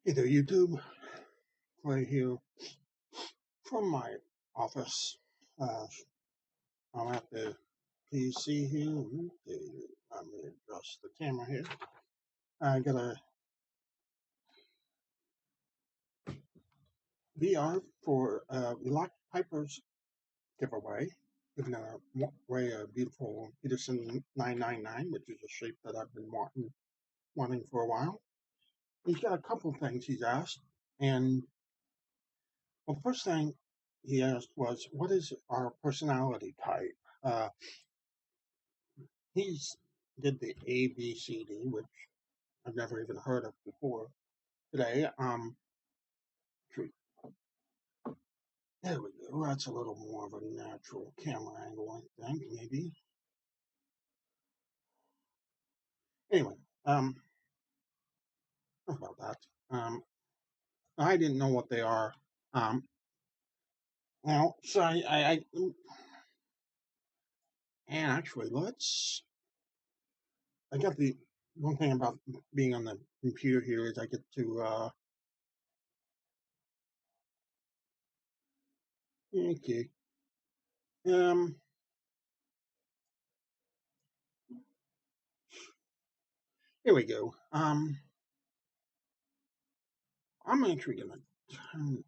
Hey there, YouTube. Right here from my office. Uh, I'm at the PC here. Let me adjust the camera here. I got a VR for Lock Piper's giveaway, giving away a beautiful Peterson 999, which is a shape that I've been wanting for a while. He's got a couple things he's asked, and well, the first thing he asked was, "What is our personality type?" Uh, He's did the ABCD, which I've never even heard of before today. There we go. That's a little more of a natural camera angle, I think, maybe. Anyway, enough about that. I didn't know what they are. Now, so and actually, I got the one thing about being on the computer here is I get to, okay, um, here we go. I'm actually gonna turn,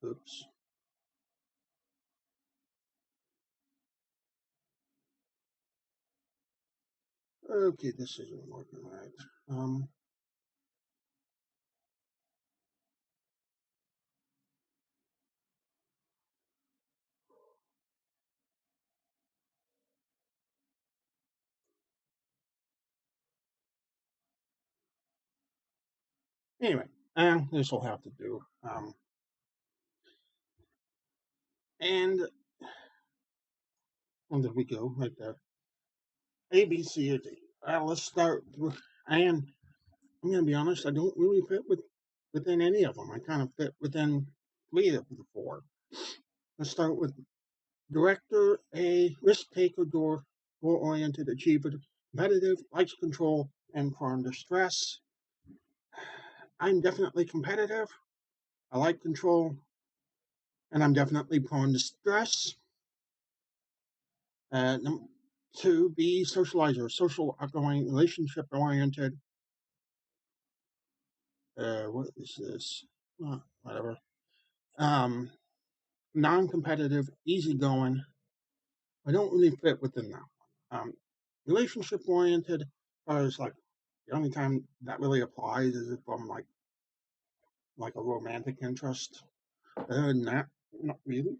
oops. Okay, this isn't working right. Anyway, this will have to do. And there we go, right there. A, B, C, or D. Let's start with, and I'm going to be honest, I don't really fit within any of them. I kind of fit within three of the four. Let's start with director A, risk taker, goal-oriented, achiever, competitive, likes control, and prone to stress. I'm definitely competitive. I like control, and I'm definitely prone to stress. Number two, be socializer, social, outgoing, relationship oriented. What is this? Whatever. Um, Non-competitive, easygoing. I don't really fit within that one. Relationship oriented. Is like the only time that really applies is if I'm like a romantic interest. Other than that, not really.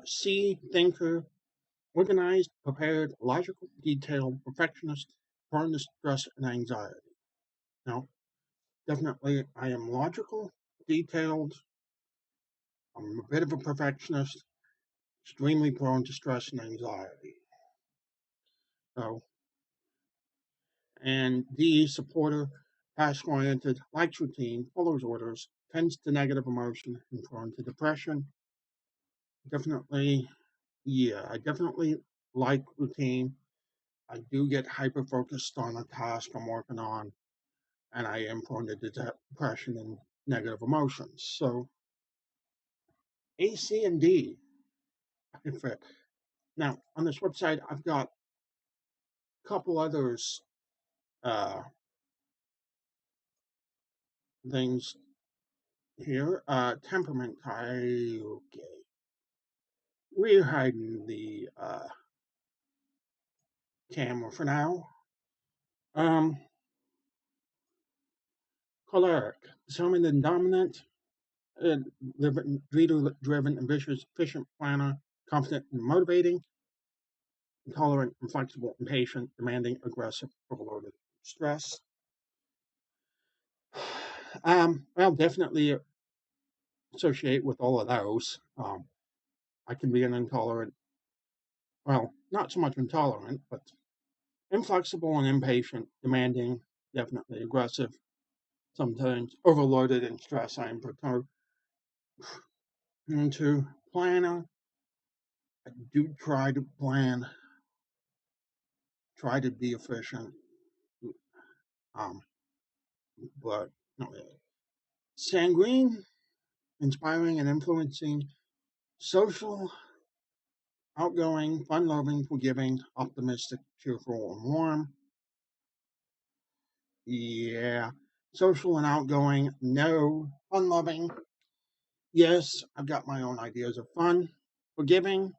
C, thinker, organized, prepared, logical, detailed, perfectionist, prone to stress and anxiety. Now, definitely, I am logical, detailed. I'm a bit of a perfectionist, extremely prone to stress and anxiety. So, and D, supporter, task oriented, likes routine, follows orders, tends to negative emotion, and prone to depression. Definitely, yeah, I definitely like routine. I do get hyper focused on a task I'm working on, and I am prone to depression and negative emotions. So A, C, and D, I can fit. Now on this website, I've got a couple others uh, things here. Temperament type. Okay, we're hiding the camera for now. Um, Choleric, determined and dominant, uh, leader-driven, ambitious, efficient, planner, confident and motivating, intolerant, inflexible, impatient, demanding, aggressive, overloaded, stress. I'll definitely associate with all of those. I can be an intolerant, well, not so much intolerant, but inflexible and impatient, demanding, definitely aggressive, sometimes overloaded and stress. I am into planner, I do try to plan, try to be efficient, um, but not really. Sanguine, inspiring and influencing, social, outgoing, fun-loving, forgiving, optimistic, cheerful, and warm. Yeah. Social and outgoing, no. Fun-loving, yes. I've got my own ideas of fun. Forgiving,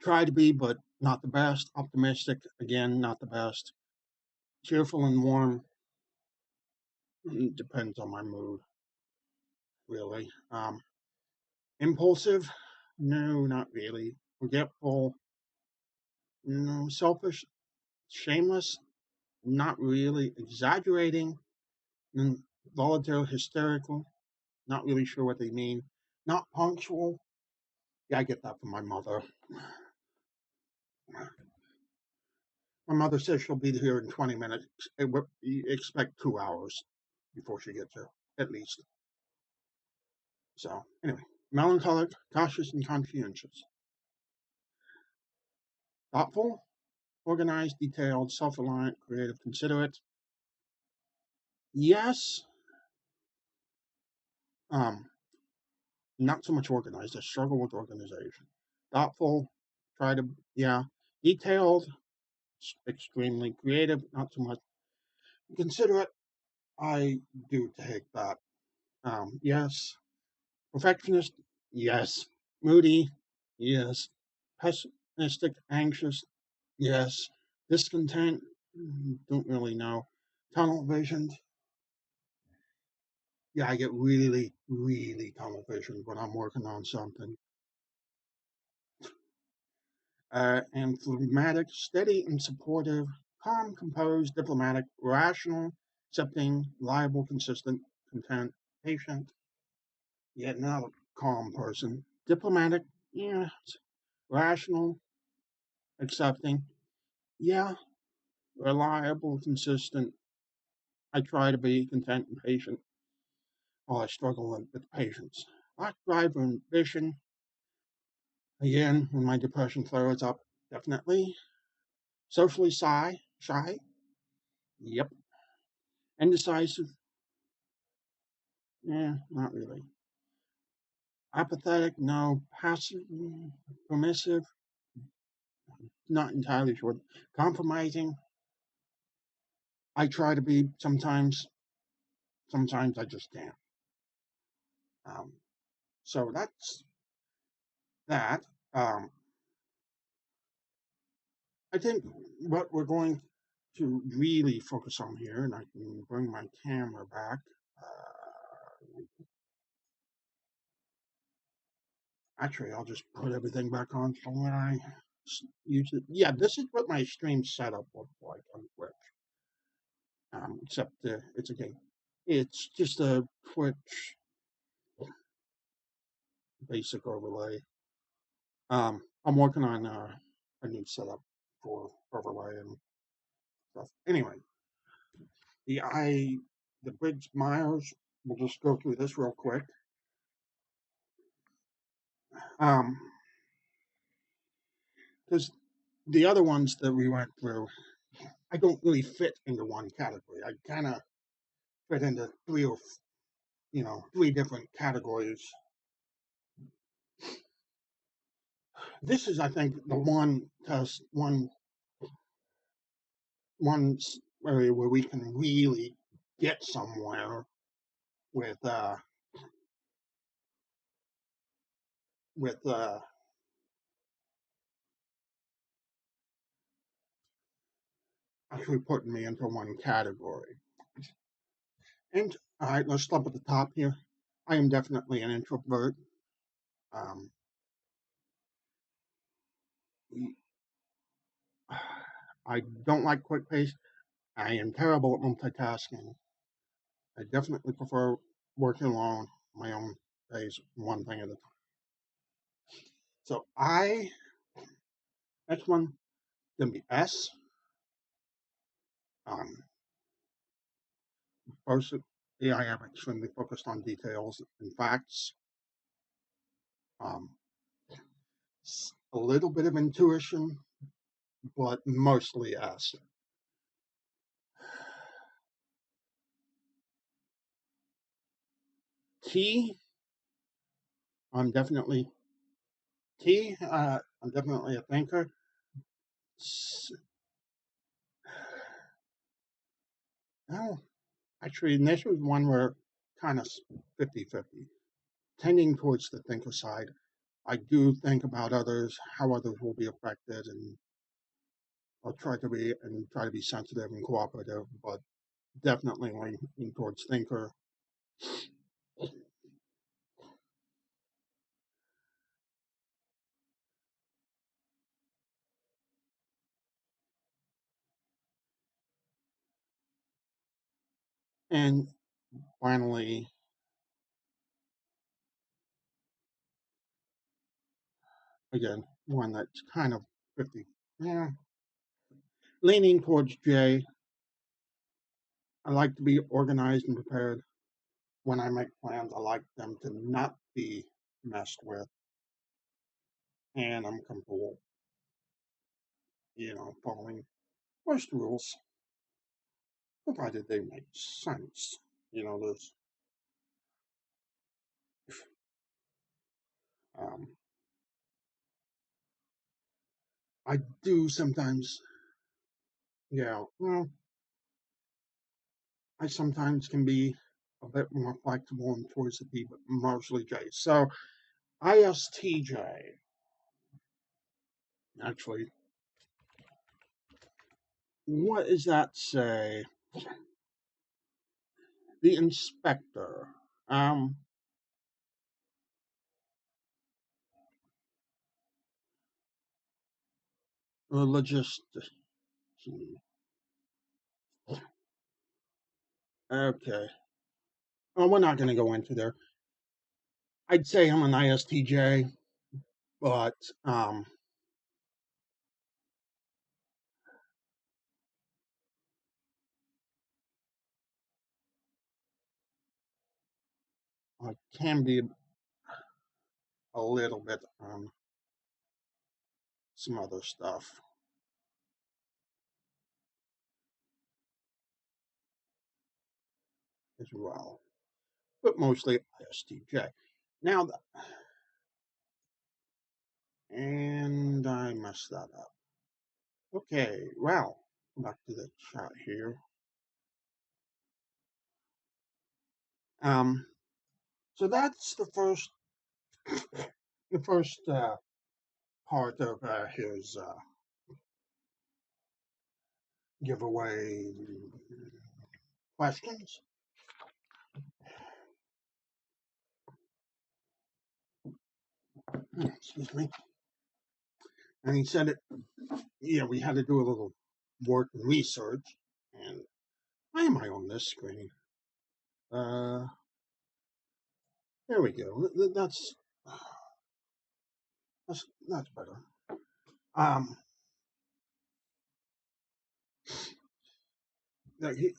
try to be, but not the best. Optimistic, again, not the best. Cheerful and warm, depends on my mood, really. Impulsive, no, not really. Forgetful, no. Selfish, shameless, not really. Exaggerating, volatile, hysterical, not really sure what they mean. Not punctual, yeah, I get that from my mother. My mother says she'll be here in 20 minutes. Expect 2 hours before she gets here, at least. So, anyway, melancholic, cautious, and conscientious. Thoughtful, organized, detailed, self reliant, creative, considerate. Yes, um, not so much organized. I struggle with organization. Thoughtful, try to, yeah. Detailed, extremely creative, not so much. Considerate, I do take that. Yes. Perfectionist, yes. Moody, yes. Pessimistic, anxious, yes. Discontent, don't really know. Tunnel visioned, yeah, I get really, really tunnel visioned when I'm working on something. And phlegmatic, steady and supportive, calm, composed, diplomatic, rational, accepting, reliable, consistent, content, patient, yet not a calm person. Diplomatic, yeah. Rational, accepting, yeah. Reliable, consistent. I try to be content and patient. Oh, I struggle with patience. Lack drive and ambition. Again, when my depression flares up, definitely. Socially shy. Yep. Indecisive. Yeah, not really. Apathetic, no. Passive, permissive, not entirely sure. Compromising, I try to be sometimes. Sometimes I just can't. Um, so that's that. Um, I think what we're going to really focus on here, and I can bring my camera back. Actually, I'll just put everything back on so when I use it. Yeah, this is what my stream setup looks like on Twitch. Except it's a game. It's just a Twitch basic overlay. I'm working on a new setup for overlay and stuff. Anyway, the I the Briggs Myers. We'll just go through this real quick. Um, because the other ones that we went through, I don't really fit into one category. I kind of fit into three different categories. This is, I think, the one test, one area where we can really get somewhere with with actually putting me into one category. And all right, let's start at the top here. I am definitely an introvert. Um, I don't like quick pace. I am terrible at multitasking. I definitely prefer working alone, my own pace, one thing at a time. So next one gonna be S. Um, First, I am extremely focused on details and facts. Um, a little bit of intuition, but mostly S. T, I'm definitely I'm definitely a thinker. Oh, actually, this was one where kind of 50-50, tending towards the thinker side. I do think about others, how others will be affected, and I'll try to be sensitive and cooperative, but definitely leaning towards thinker. And finally, again, one that's kind of 50, yeah, leaning towards J. I like to be organized and prepared. When I make plans, I like them to not be messed with, and I'm comfortable, following most rules, provided they make sense. There's, um, I do sometimes, yeah, well, I sometimes can be a bit more flexible and towards the B, but mostly J. So ISTJ, actually, what does that say? The inspector. Um, Logistics. Okay. Well, we're not going to go into there. I'd say I'm an ISTJ, but I can be a little bit on some other stuff as well, but mostly ISTJ. Now, and I messed that up. Okay, well, back to the chat here. Um, so that's the first part of his giveaway questions. Excuse me. And he said, we had to do a little work and research. And why am I on this screen? Uh, there we go. That's better. Um, he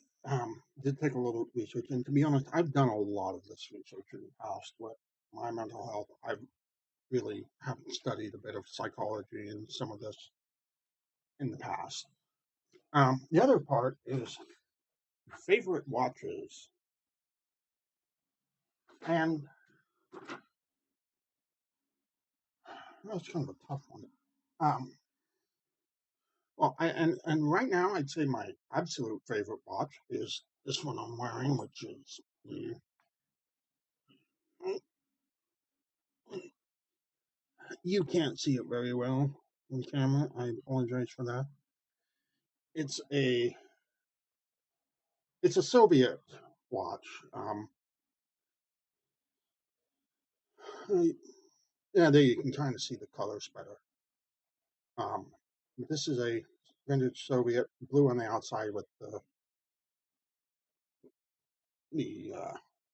did take a little research, and to be honest, I've done a lot of this research in the past with my mental health. I really haven't studied a bit of psychology and some of this in the past. The other part is favorite watches, and that's kind of a tough one. Um, well, and right now, I'd say my absolute favorite watch is this one I'm wearing, which is you can't see it very well on camera. I apologize for that. It's a it's a Soviet watch. Uh, yeah, there you can kind of see the colors better. Um, this is a vintage Soviet, blue on the outside with the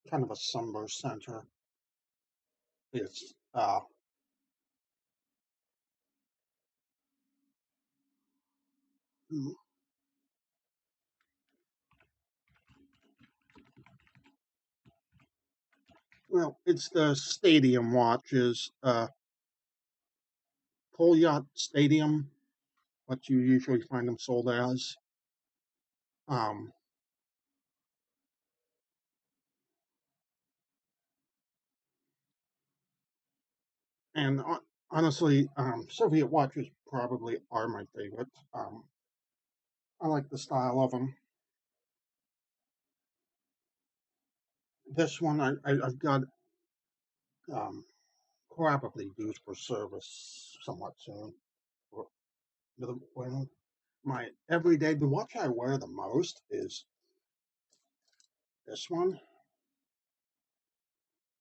kind of a sunburst center. It's mm, well, it's the Stadium watches. Full Yacht Stadium, what you usually find them sold as. Um, and honestly, Soviet watches probably are my favorite. I like the style of them. This one I've got um, probably due for service somewhat soon. Well, my everyday, the watch I wear the most is this one.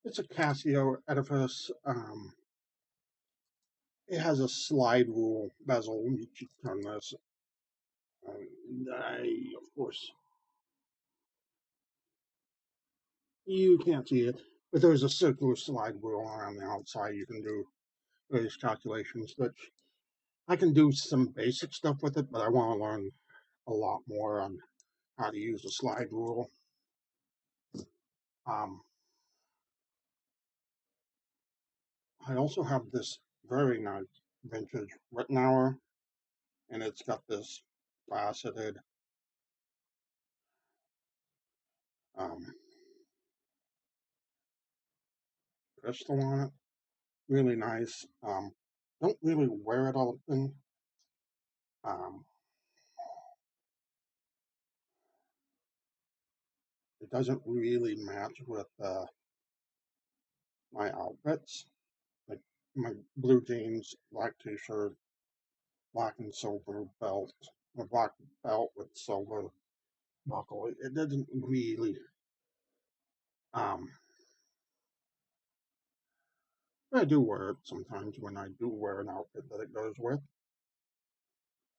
It's a Casio Edifice. It has a slide rule bezel. You can turn this. Of course, you can't see it, but there's a circular slide rule around the outside. You can do various calculations, which I can do some basic stuff with it, but I want to learn a lot more on how to use the slide rule. Um, I also have this very nice vintage Rittenauer, and it's got this faceted um, crystal on it. Really nice. Don't really wear it often. Um, it doesn't really match with my outfits, like my blue jeans, black t-shirt, black and silver belt, a black belt with silver buckle. It doesn't really. Um, I do wear it sometimes when I do wear an outfit that it goes with,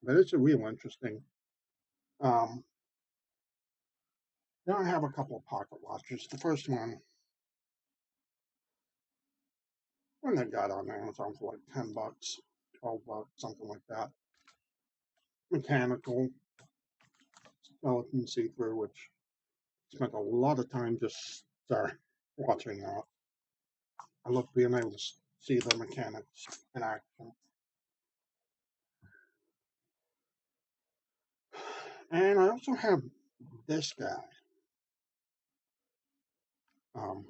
but it's a real interesting. Um, Now I have a couple of pocket watches. The first one I got on Amazon for like $10, $12, something like that. Mechanical, skeleton see-through, which spent a lot of time just watching that. I love being able to see the mechanics in action. And I also have this guy. Um,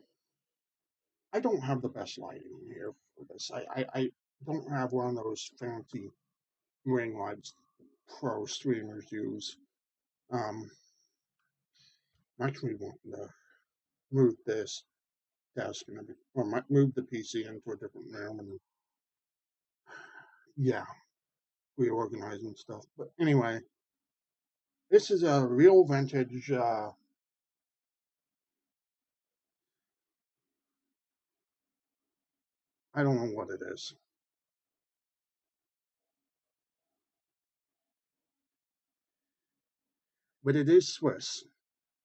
I don't have the best lighting here for this. I don't have one of those fancy ring lights pro streamers use. Um, I'm actually wanting to move this desk and or move the PC into a different room and yeah, reorganizing stuff. But anyway, this is a real vintage. I don't know what it is, but it is Swiss.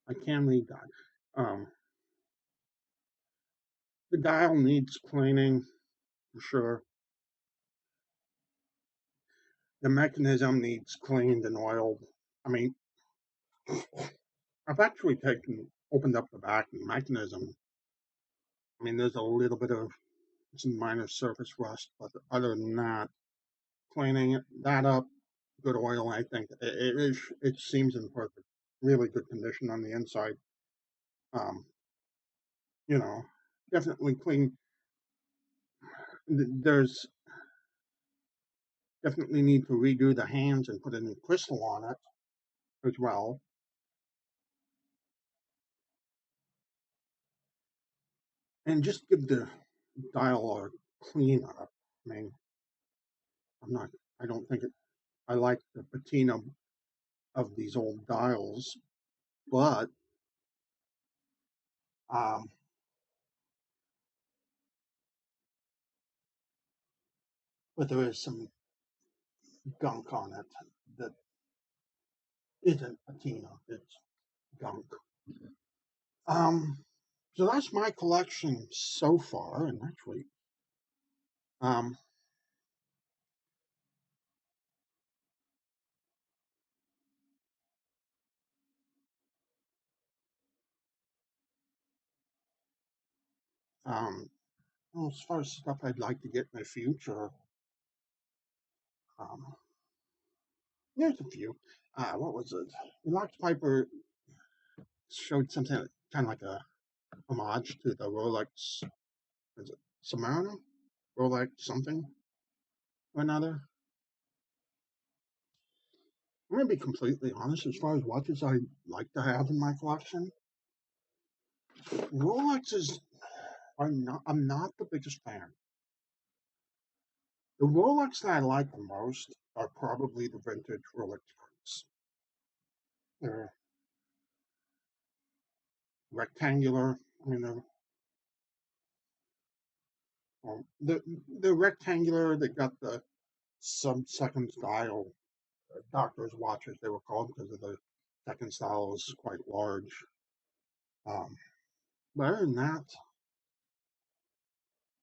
I can read that. Um, the dial needs cleaning for sure. The mechanism needs cleaned and oiled. I mean, I've actually opened up the back and mechanism. I mean, there's a little bit of some minor surface rust, but other than that, cleaning that up, good oil. I think it seems in perfect, really good condition on the inside. Um, you know, definitely clean. There's definitely need to redo the hands and put a new crystal on it as well. And just give the dial a clean up. I mean, I'm not. I don't think it. I like the patina of these old dials, but um, there is some gunk on it that isn't patina. It's gunk. Um, so that's my collection so far, and actually, um, um, well, as far as stuff I'd like to get in the future, Um, there's a few. What was it? Relax Piper showed something kind of like a homage to the Rolex. Is it Submariner? Rolex something or another. I'm gonna be completely honest. As far as watches I like to have in my collection, Rolexes are not. I'm not the biggest fan. The Rolex that I like the most are probably the vintage Rolex ones. They're rectangular. I mean, they're rectangular. They got the sub-second style doctor's watches. They were called because of the second style is quite large. Um, but other than that,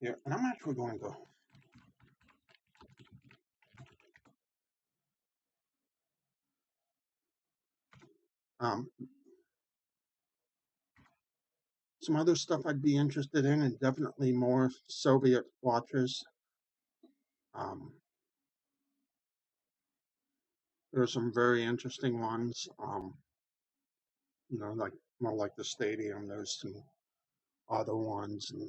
yeah. And I'm actually going to um, some other stuff I'd be interested in, and definitely more Soviet watches. Um, there are some very interesting ones. Like more like the Stadium. There's some other ones, and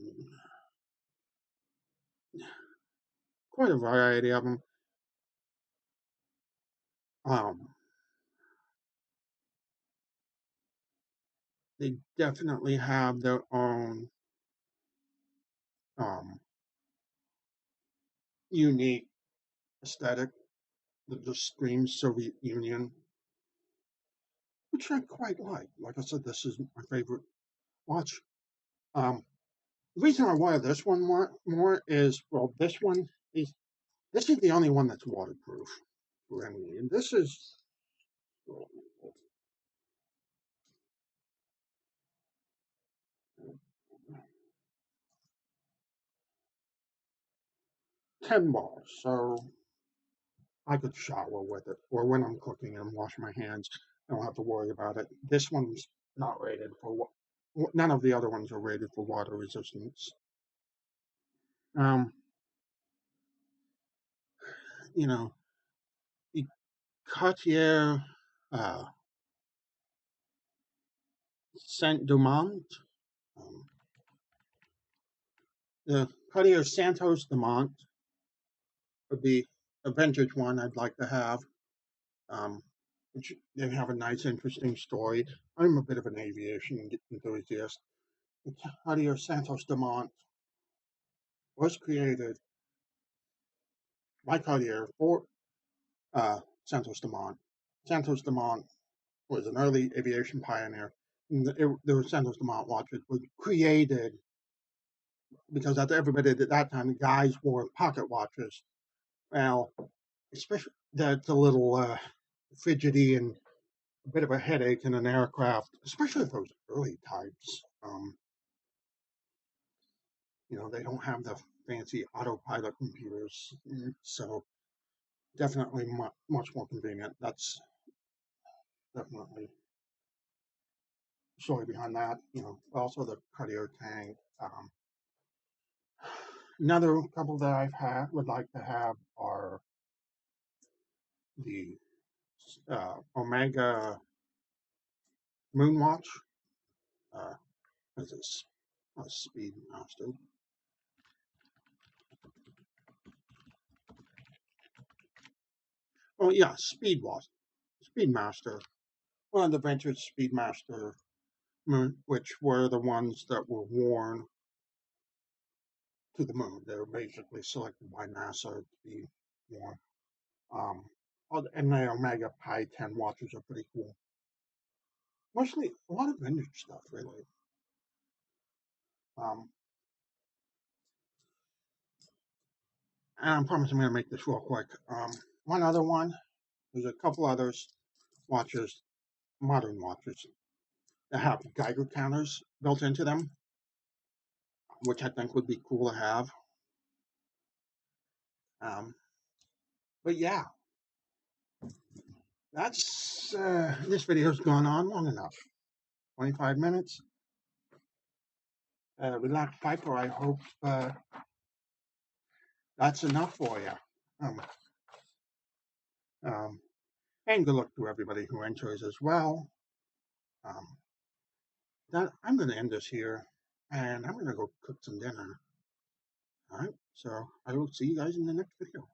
quite a variety of them. Um, they definitely have their own um, unique aesthetic that just screams Soviet Union, which I quite like. Like I said, this is my favorite watch. Um, the reason I wear this one more is, well, this is the only one that's waterproof for any, and this is 10 bars, so I could shower with it, or when I'm cooking and wash my hands, I don't have to worry about it. This one's not rated for none of the other ones are rated for water resistance. Um, you know, the Cartier uh, Saint Dumont, um, the Cartier Santos Dumont would be a vintage one I'd like to have. Um, which they have a nice, interesting story. I'm a bit of an aviation enthusiast. The Cartier Santos Dumont was created by Cartier for Santos Dumont. Santos Dumont was an early aviation pioneer. And the Santos Dumont watches were created because everybody at that time, the guys wore pocket watches. Well, especially that's a little fidgety and a bit of a headache in an aircraft, especially those early types. They don't have the fancy autopilot computers, so definitely much more convenient. That's definitely the story behind that. Also the Cartier tank. Another couple that would like to have are the Omega Moonwatch. Uh, is this a Speedmaster? Oh yeah, Speedmaster. One of the vintage Speedmaster moon, which were the ones that were worn to the moon. They were basically selected by NASA to be worn. Um, and the Omega Pi 10 watches are pretty cool. Mostly a lot of vintage stuff, really. Um, and I promise I'm going to make this real quick. One other one, there's a couple others watches, modern watches, that have Geiger counters built into them, which I think would be cool to have. Um, but yeah, this video's gone on long enough. 25 minutes. Relax Piper, I hope that's enough for you. Um, And good luck to everybody who enters as well. That I'm going to end this here, and I'm going to go cook some dinner. All right, so I will see you guys in the next video.